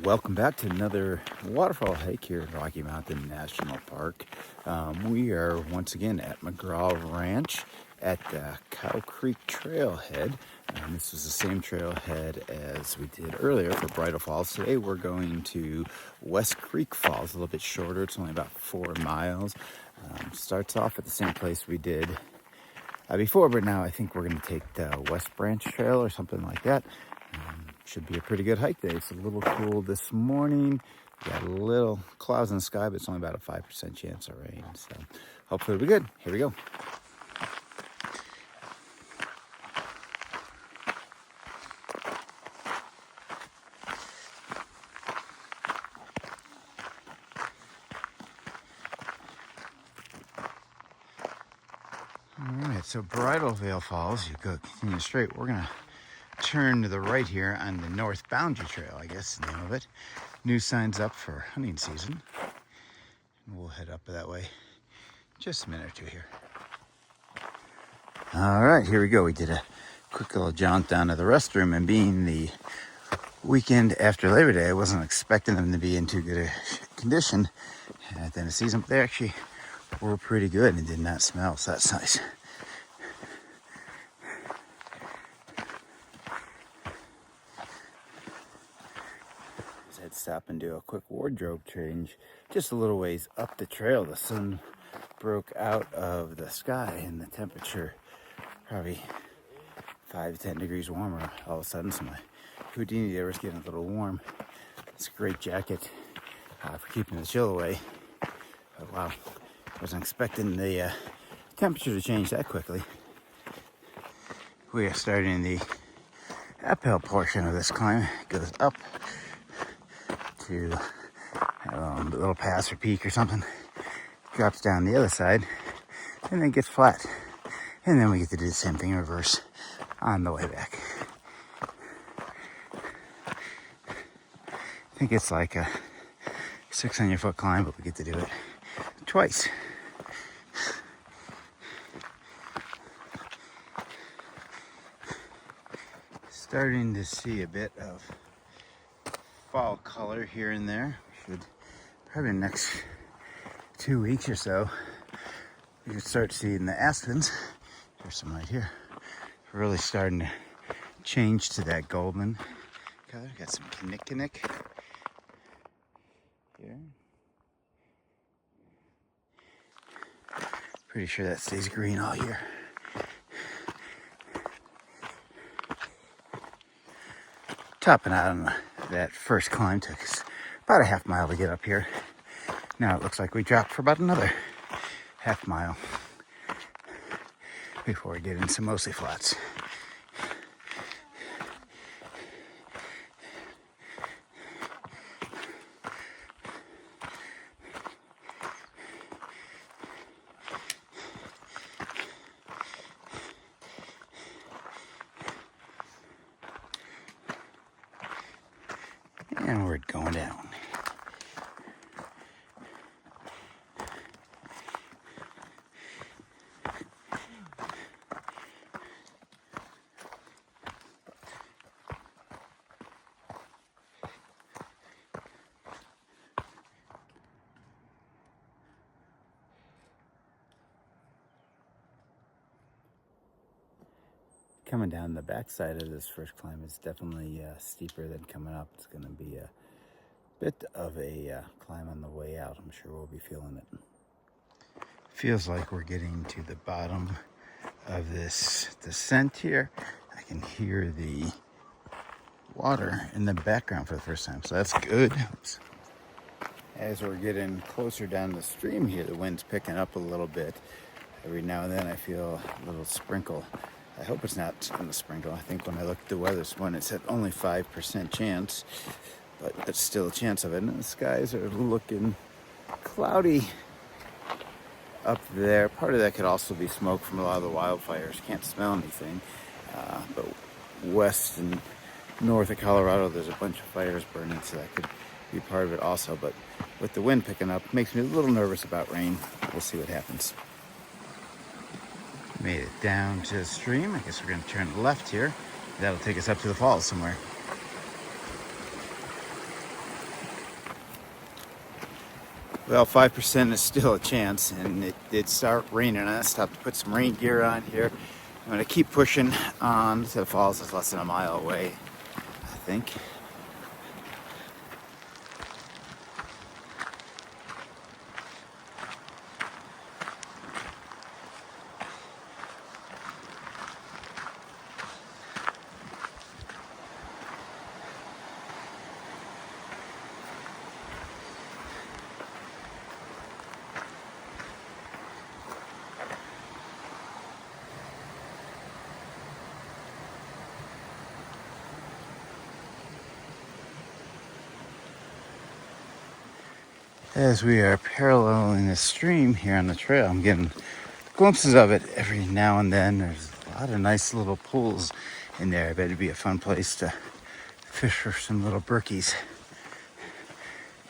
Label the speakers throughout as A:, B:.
A: Welcome back to another waterfall hike here at Rocky Mountain National Park. We are once again at McGraw Ranch at the Cow Creek Trailhead. This was the same trailhead as we did earlier for Bridal Falls. Today we're going to West Creek Falls, a little bit shorter. It's only about 4 miles. Starts off at the same place we did before, but now I think we're going to take the West Branch Trail or something like that. Should be a pretty good hike today. It's a little cool this morning. We got a little clouds in the sky, but it's only about a 5% chance of rain. So hopefully it'll be good. Here we go. All right, so Bridal Veil Falls, you go continue straight. We're gonna turn to the right here on the North Boundary Trail, I guess is the name of it. New signs up for hunting season. We'll head up that way just a minute or two here. All right, here we go. We did a quick little jaunt down to the restroom, and being the weekend after Labor Day, I wasn't expecting them to be in too good a condition at the end of the season, but they actually were pretty good and did not smell, so that's nice. I'd stop and do a quick wardrobe change just a little ways up the trail. The sun broke out of the sky and the temperature probably 5 to 10 degrees warmer all of a sudden, so my Houdini there was getting a little warm. It's a great jacket for keeping the chill away, but wow, wasn't expecting the temperature to change that quickly. We are starting the uphill portion of this climb. It goes up to a little pass or peak or something, drops down the other side, and then gets flat. And then we get to do the same thing in reverse on the way back. I think it's like a 600-foot climb, but we get to do it twice. Starting to see a bit of fall color here and there. Should probably in the next 2 weeks or so, we should start seeing the aspens. There's some right here. Really starting to change to that golden color. Got some kinnick here. Pretty sure that stays green all year. Topping out on that first climb took us about a half mile to get up here. Now it looks like we dropped for about another half mile before we get into mostly flats. And we're going down. Coming down the backside of this first climb is definitely steeper than coming up. It's going to be a bit of a climb on the way out. I'm sure we'll be feeling it. Feels like we're getting to the bottom of this descent here. I can hear the water in the background for the first time, so that's good. Oops. As we're getting closer down the stream here, the wind's picking up a little bit. Every now and then I feel a little sprinkle. I hope it's not going to sprinkle. I think when I looked at the weather this morning, it said only 5% chance, but it's still a chance of it. And the skies are looking cloudy up there. Part of that could also be smoke from a lot of the wildfires. Can't smell anything, but west and north of Colorado, there's a bunch of fires burning, so that could be part of it also. But with the wind picking up, makes me a little nervous about rain. We'll see what happens. Made it down to the stream. I guess we're going to turn left here. That'll take us up to the falls somewhere. Well, 5% is still a chance, and it did start raining. I stopped to put some rain gear on here. I'm going to keep pushing on to the falls. It's less than a mile away, I think. As we are paralleling the stream here on the trail, I'm getting glimpses of it every now and then. There's a lot of nice little pools in there. I bet it'd be a fun place to fish for some little brookies.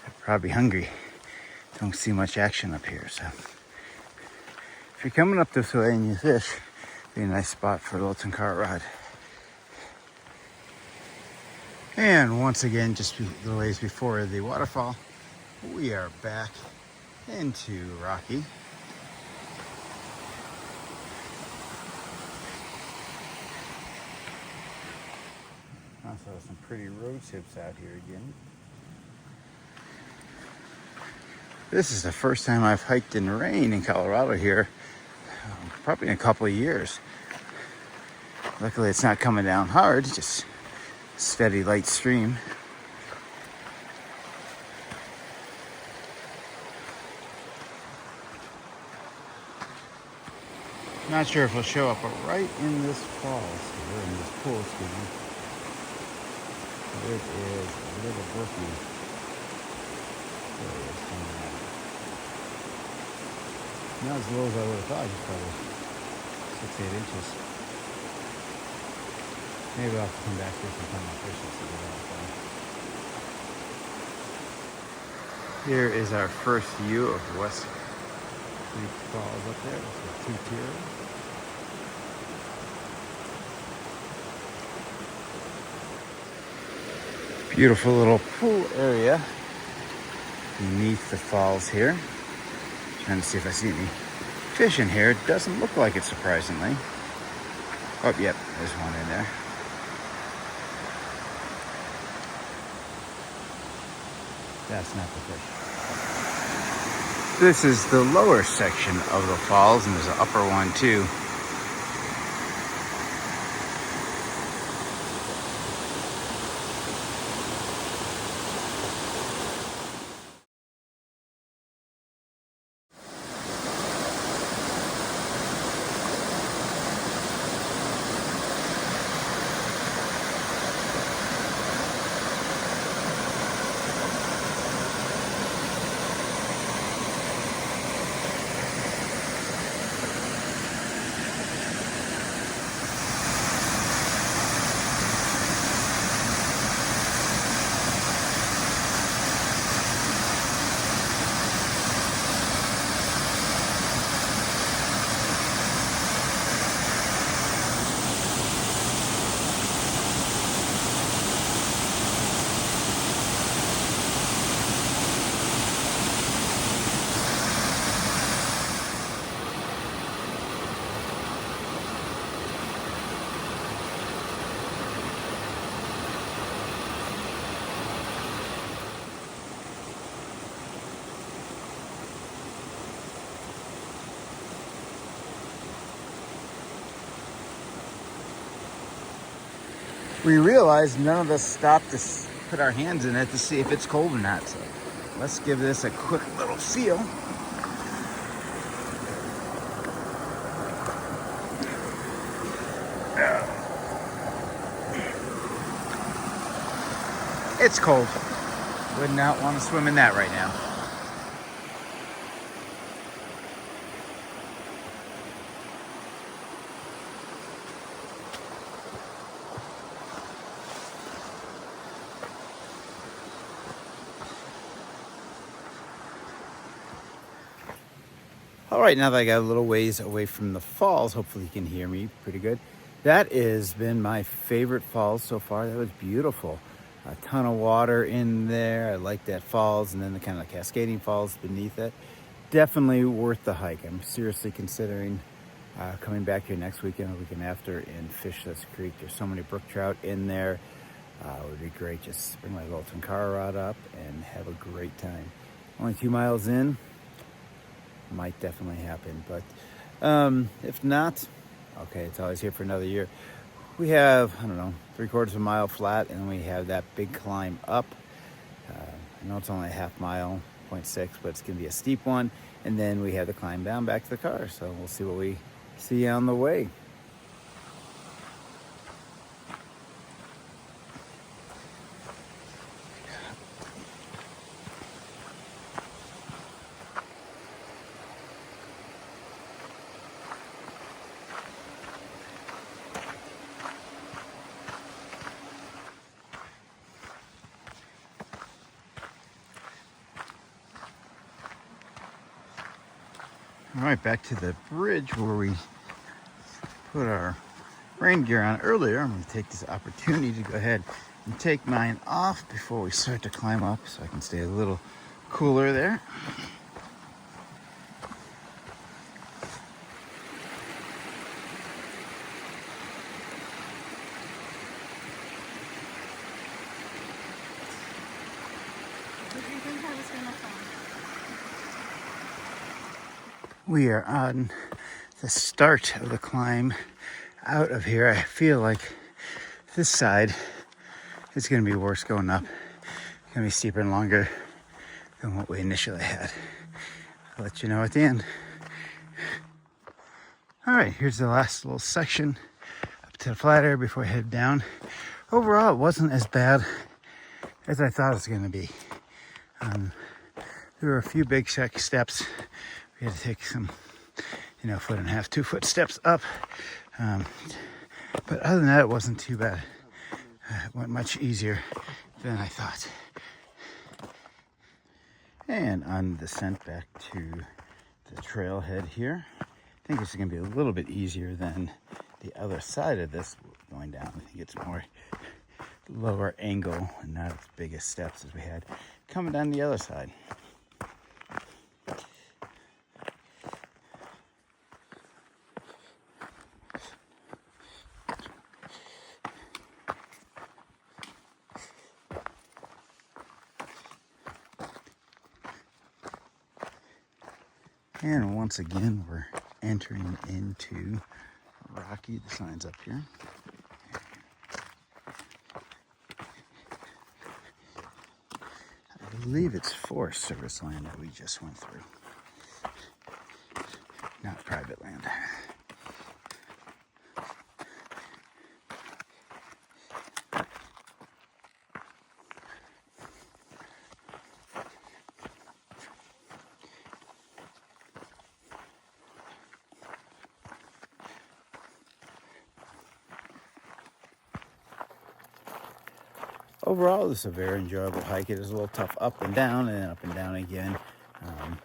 A: They're probably hungry. Don't see much action up here, so if you're coming up this way and you fish, it'd be a nice spot for a little cart ride. And once again, just the ways before the waterfall, we are back into Rocky. Also some pretty road tips out here again. This is the first time I've hiked in rain in Colorado here, probably in a couple of years. Luckily it's not coming down hard, just steady light stream. Not sure if it'll show up, but right in this falls, or in this pool, excuse me, there is a little brookie. There it is coming out. Not as low as I would have thought, just probably 6-8 inches. Maybe I'll have to come back here sometime and fish this again. Here is our first view of West Creek Falls up there. It's a two-tier. Beautiful little pool area beneath the falls here. Trying to see if I see any fish in here. It doesn't look like it, surprisingly. Oh, yep, there's one in there. That's not the fish. This is the lower section of the falls, and there's an upper one too. We realized none of us stopped to put our hands in it to see if it's cold or not. So let's give this a quick little feel. It's cold. Would not want to swim in that right now. All right, now that I got a little ways away from the falls, hopefully you can hear me pretty good. That has been my favorite falls so far. That was beautiful. A ton of water in there. I like that falls and then the kind of cascading falls beneath it. Definitely worth the hike. I'm seriously considering coming back here next weekend or the weekend after and fish this creek. There's so many brook trout in there. It would be great. Just bring my little Tenkara rod up and have a great time. Only 2 miles in, might definitely happen. But if not, okay, it's always here for another year. We have, I don't know, 3/4 of a mile flat, and we have that big climb up. I know it's only a half mile, 0.6, but it's going to be a steep one. And then we have the climb down back to the car. So we'll see what we see on the way. All right, back to the bridge where we put our rain gear on earlier. I'm going to take this opportunity to go ahead and take mine off before we start to climb up so I can stay a little cooler there. We are on the start of the climb out of here. I feel like this side is going to be worse going up. It's going to be steeper and longer than what we initially had. I'll let you know at the end. All right, here's the last little section up to the flat area before I head down. Overall, it wasn't as bad as I thought it was going to be. There were a few big steps. We had to take some, 1.5 2 foot steps up. But other than that, it wasn't too bad. It went much easier than I thought. And on the descent back to the trailhead here, I think it's going to be a little bit easier than the other side of this going down. I think it's more lower angle and not as big as steps as we had coming down the other side. And once again, we're entering into Rocky. The sign's up here. I believe it's Forest Service land that we just went through, not private land. Overall, this is a very enjoyable hike. It is a little tough up and down and up and down again,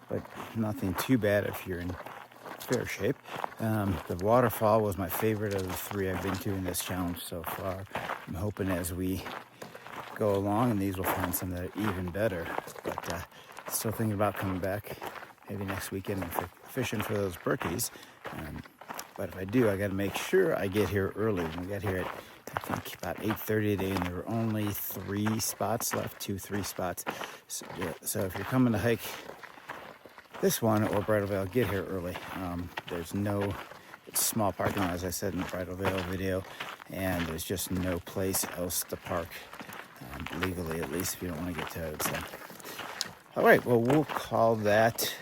A: but nothing too bad if you're in fair shape. The waterfall was my favorite of the 3 I've been to in this challenge so far. I'm hoping as we go along, and these will find some that are even better. But still thinking about coming back maybe next weekend and fishing for those brookies. But if I do, I got to make sure I get here early. We got here at, I think, about 8:30 today, and there were only 3 spots left, 3 spots. So if you're coming to hike this one or Bridal Veil, get here early. There's no, it's a small parking lot, as I said in the Bridal Veil video, and there's just no place else to park, legally at least, if you don't want to get towed. So, all right, well, we'll call that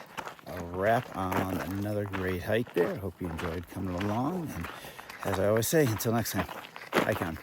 A: a wrap on another great hike there. I hope you enjoyed coming along, and as I always say, until next time, hike on.